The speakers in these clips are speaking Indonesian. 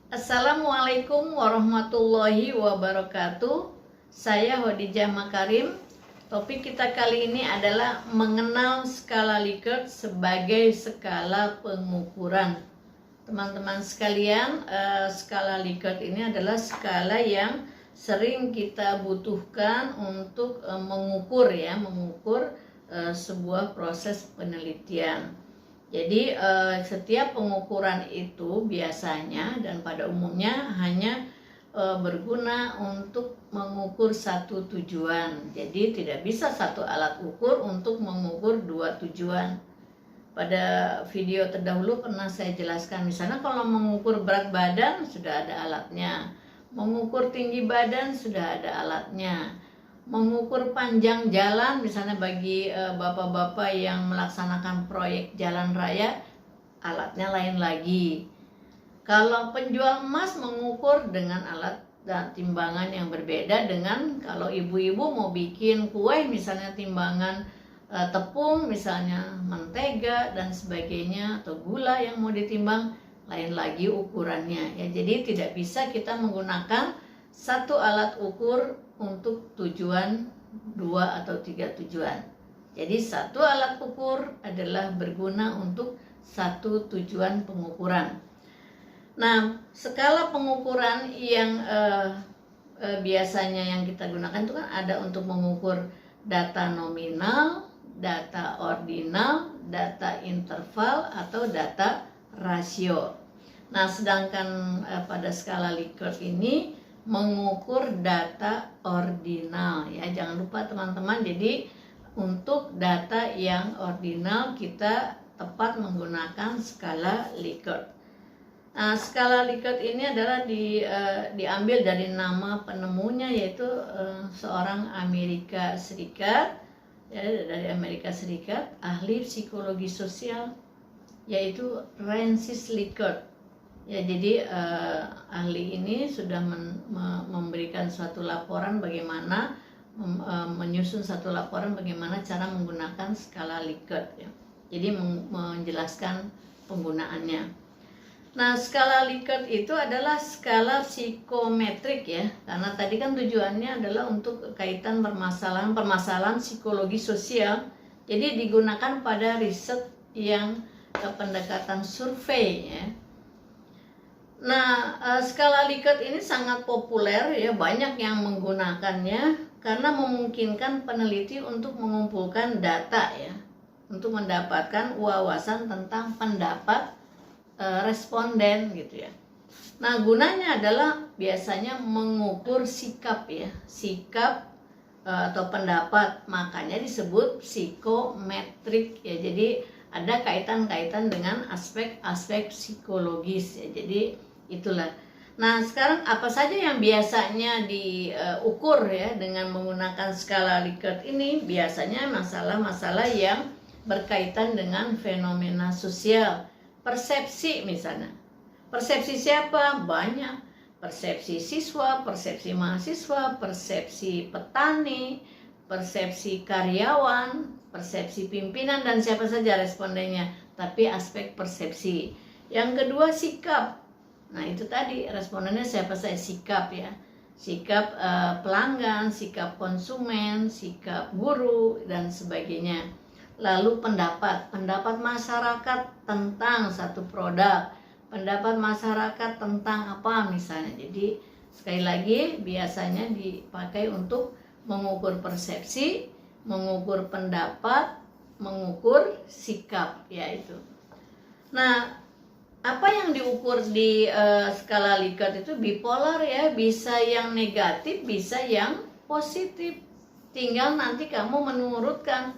Assalamualaikum warahmatullahi wabarakatuh. Saya Khadijah Makarim. Topik kita kali ini adalah mengenal skala Likert sebagai skala pengukuran. Teman-teman sekalian, skala Likert ini adalah skala yang sering kita butuhkan untuk mengukur sebuah proses penelitian. Jadi setiap pengukuran itu biasanya dan pada umumnya hanya berguna untuk mengukur satu tujuan. Jadi tidak bisa satu alat ukur untuk mengukur dua tujuan. Pada video terdahulu pernah saya jelaskan, misalnya kalau mengukur berat badan sudah ada alatnya, mengukur tinggi badan sudah ada alatnya, mengukur panjang jalan, misalnya bagi bapak-bapak yang melaksanakan proyek jalan raya, alatnya lain lagi. Kalau penjual emas mengukur dengan alat dan timbangan yang berbeda dengan kalau ibu-ibu mau bikin kue, misalnya timbangan tepung, misalnya mentega dan sebagainya, atau gula yang mau ditimbang, lain lagi ukurannya. Ya, jadi tidak bisa kita menggunakan satu alat ukur untuk tujuan 2 atau 3 tujuan. Jadi satu alat ukur adalah berguna untuk satu tujuan pengukuran. Nah, skala pengukuran yang biasanya yang kita gunakan itu kan ada untuk mengukur data nominal, data ordinal, data interval, atau data rasio. Nah, sedangkan pada skala Likert ini mengukur data ordinal, ya jangan lupa teman-teman. Jadi untuk data yang ordinal kita tepat menggunakan skala Likert. Nah, skala Likert ini adalah diambil dari nama penemunya, yaitu seorang Amerika Serikat, ya, dari Amerika Serikat, ahli psikologi sosial, yaitu Francis Likert. Ya, jadi ahli ini sudah memberikan suatu laporan bagaimana menyusun satu laporan bagaimana cara menggunakan skala Likert, ya. Jadi menjelaskan penggunaannya. Nah, skala Likert itu adalah skala psikometrik, ya, karena tadi kan tujuannya adalah untuk kaitan permasalahan psikologi sosial. Jadi digunakan pada riset yang pendekatan survei, ya. Nah, skala Likert ini sangat populer, ya, banyak yang menggunakannya karena memungkinkan peneliti untuk mengumpulkan data, ya, untuk mendapatkan wawasan tentang pendapat responden, gitu ya. Nah, gunanya adalah biasanya mengukur sikap, ya, sikap atau pendapat, makanya disebut psikometrik, ya. Jadi ada kaitan-kaitan dengan aspek-aspek psikologis, ya. Jadi itulah. Nah, sekarang apa saja yang biasanya diukur, ya, dengan menggunakan skala Likert ini? Biasanya masalah-masalah yang berkaitan dengan fenomena sosial, persepsi misalnya. Persepsi siapa? Banyak. Persepsi siswa, persepsi mahasiswa, persepsi petani, persepsi karyawan, persepsi pimpinan, dan siapa saja respondennya. Tapi aspek persepsi. Yang kedua, sikap. Nah, itu tadi respondennya siapa saja, sikap, ya. Sikap pelanggan, sikap konsumen, sikap guru, dan sebagainya. Lalu pendapat masyarakat tentang satu produk, pendapat masyarakat tentang apa misalnya. Jadi sekali lagi biasanya dipakai untuk mengukur persepsi, mengukur pendapat, mengukur sikap, yaitu. Nah, apa yang diukur di skala Likert itu bipolar, ya, bisa yang negatif, bisa yang positif. Tinggal nanti kamu menurutkan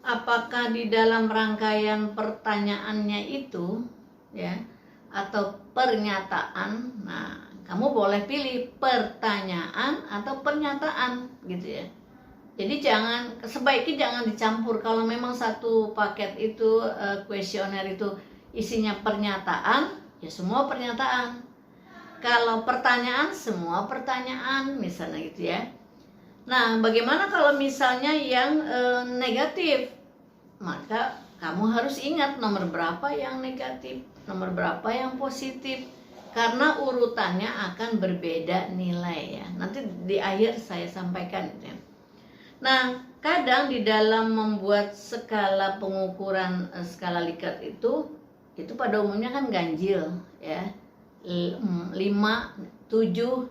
apakah di dalam rangkaian pertanyaannya itu, ya, atau pernyataan. Nah, kamu boleh pilih pertanyaan atau pernyataan, gitu ya. Jadi sebaiknya jangan dicampur. Kalau memang satu paket itu kuesioner itu isinya pernyataan, ya semua pernyataan. Kalau pertanyaan, semua pertanyaan, misalnya, gitu ya. Nah, bagaimana kalau misalnya yang negatif? Maka kamu harus ingat nomor berapa yang negatif, nomor berapa yang positif. karena urutannya akan berbeda nilai ya. Nanti di akhir saya sampaikan ya. Nah, kadang di dalam membuat skala pengukuran skala Likert itu pada umumnya kan ganjil ya. 5, 7, 9.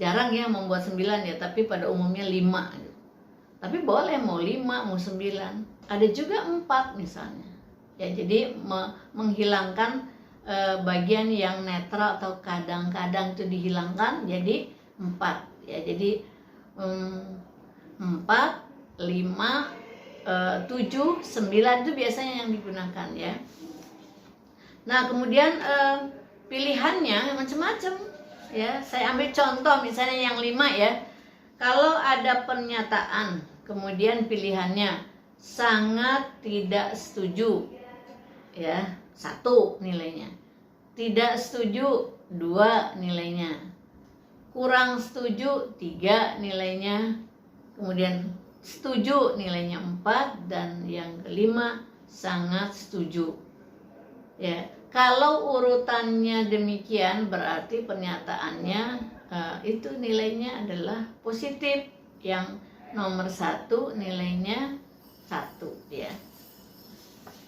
Jarang ya membuat 9 ya, tapi pada umumnya 5 gitu. Tapi boleh mau 5, mau 9. Ada juga 4 misalnya. Ya, jadi menghilangkan bagian yang netral atau kadang-kadang itu dihilangkan jadi 4 ya. Jadi 4, 5, 7, 9 itu biasanya yang digunakan ya. Nah, kemudian pilihannya macam-macam ya. Saya ambil contoh misalnya yang 5 ya. Kalau ada pernyataan kemudian pilihannya sangat tidak setuju ya, 1 nilainya. Tidak setuju 2 nilainya. Kurang setuju 3 nilainya. Kemudian setuju nilainya 4 dan yang kelima sangat setuju. Ya, kalau urutannya demikian berarti pernyataannya itu nilainya adalah positif. Yang nomor 1 nilainya 1 ya.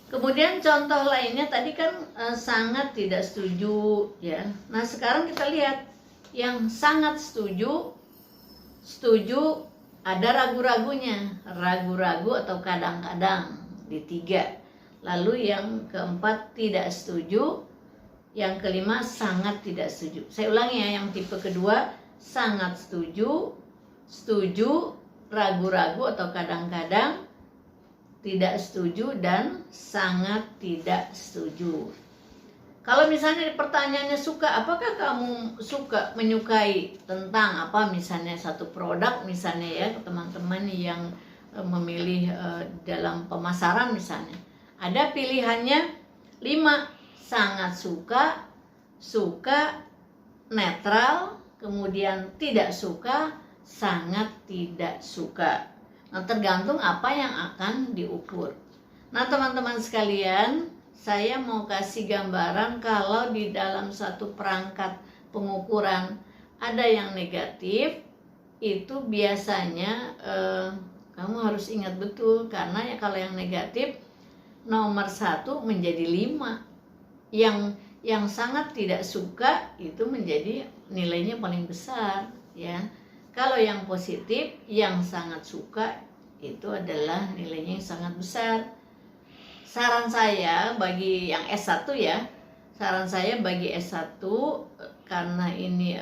Kemudian contoh lainnya tadi kan sangat tidak setuju ya. Nah, sekarang kita lihat yang sangat setuju ada ragu-ragunya, ragu-ragu atau kadang-kadang di 3. Lalu yang keempat tidak setuju, yang kelima sangat tidak setuju. Saya ulangi ya, yang tipe kedua sangat setuju, ragu-ragu atau kadang-kadang, tidak setuju, dan sangat tidak setuju. Kalau misalnya pertanyaannya suka, apakah kamu menyukai tentang apa misalnya satu produk misalnya ya, teman-teman yang memilih dalam pemasaran misalnya. Ada pilihannya 5, sangat suka, netral, kemudian tidak suka, sangat tidak suka. Nah, tergantung apa yang akan diukur. Nah, teman-teman sekalian, saya mau kasih gambaran kalau di dalam satu perangkat pengukuran ada yang negatif, itu biasanya kamu harus ingat betul, karena ya kalau yang negatif nomor 1 menjadi 5. Yang sangat tidak suka itu menjadi nilainya paling besar ya. Kalau yang positif, yang sangat suka itu adalah nilainya yang sangat besar. Saran saya bagi yang S1 ya, bagi S1 karena ini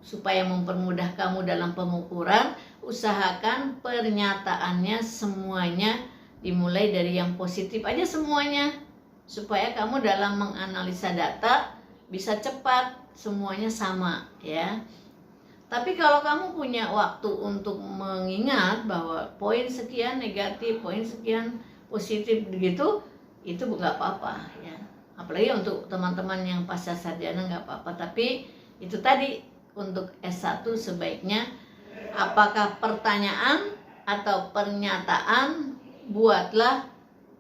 supaya mempermudah kamu dalam pengukuran, usahakan pernyataannya semuanya dimulai dari yang positif aja semuanya, supaya kamu dalam menganalisa data bisa cepat, semuanya sama ya. Tapi kalau kamu punya waktu untuk mengingat bahwa poin sekian negatif, poin sekian positif begitu, itu nggak apa-apa ya. Apalagi untuk teman-teman yang pasca sarjana nggak apa-apa. Tapi itu tadi untuk S1 sebaiknya apakah pertanyaan atau pernyataan, buatlah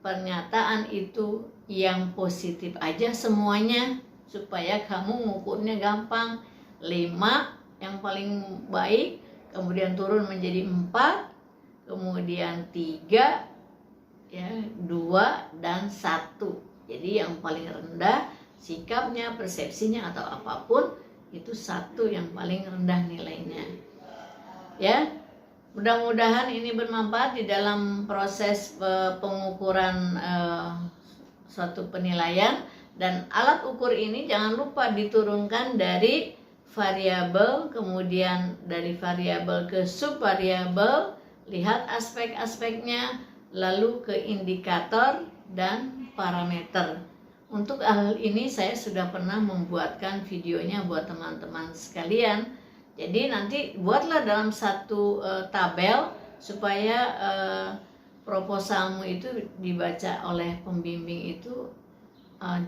pernyataan itu yang positif aja semuanya supaya kamu ngukurnya gampang. 5 yang paling baik, kemudian turun menjadi 4, kemudian 3 ya, 2 dan 1. Jadi yang paling rendah sikapnya, persepsinya atau apapun itu 1 yang paling rendah nilainya. Ya. Mudah-mudahan ini bermanfaat di dalam proses pengukuran suatu penilaian. Dan alat ukur ini jangan lupa diturunkan dari variabel, kemudian dari variabel ke subvariabel, lihat aspek-aspeknya, lalu ke indikator dan parameter. Untuk hal ini saya sudah pernah membuatkan videonya buat teman-teman sekalian. Jadi nanti buatlah dalam satu tabel supaya proposalmu itu dibaca oleh pembimbing itu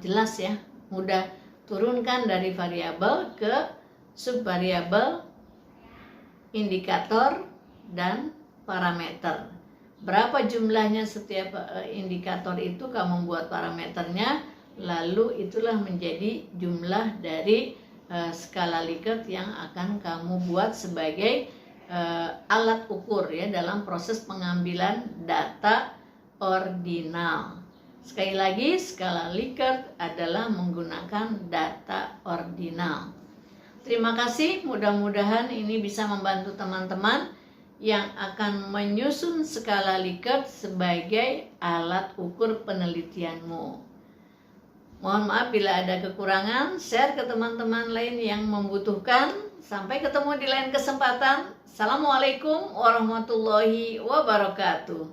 jelas ya, mudah. Turunkan dari variabel ke subvariabel, indikator dan parameter. Berapa jumlahnya setiap indikator itu, kamu buat parameternya, lalu itulah menjadi jumlah dari skala Likert yang akan kamu buat sebagai alat ukur ya dalam proses pengambilan data ordinal. Sekali lagi, skala Likert adalah menggunakan data ordinal. Terima kasih, mudah-mudahan ini bisa membantu teman-teman yang akan menyusun skala Likert sebagai alat ukur penelitianmu. Mohon maaf bila ada kekurangan, share ke teman-teman lain yang membutuhkan. Sampai ketemu di lain kesempatan. Assalamualaikum warahmatullahi wabarakatuh.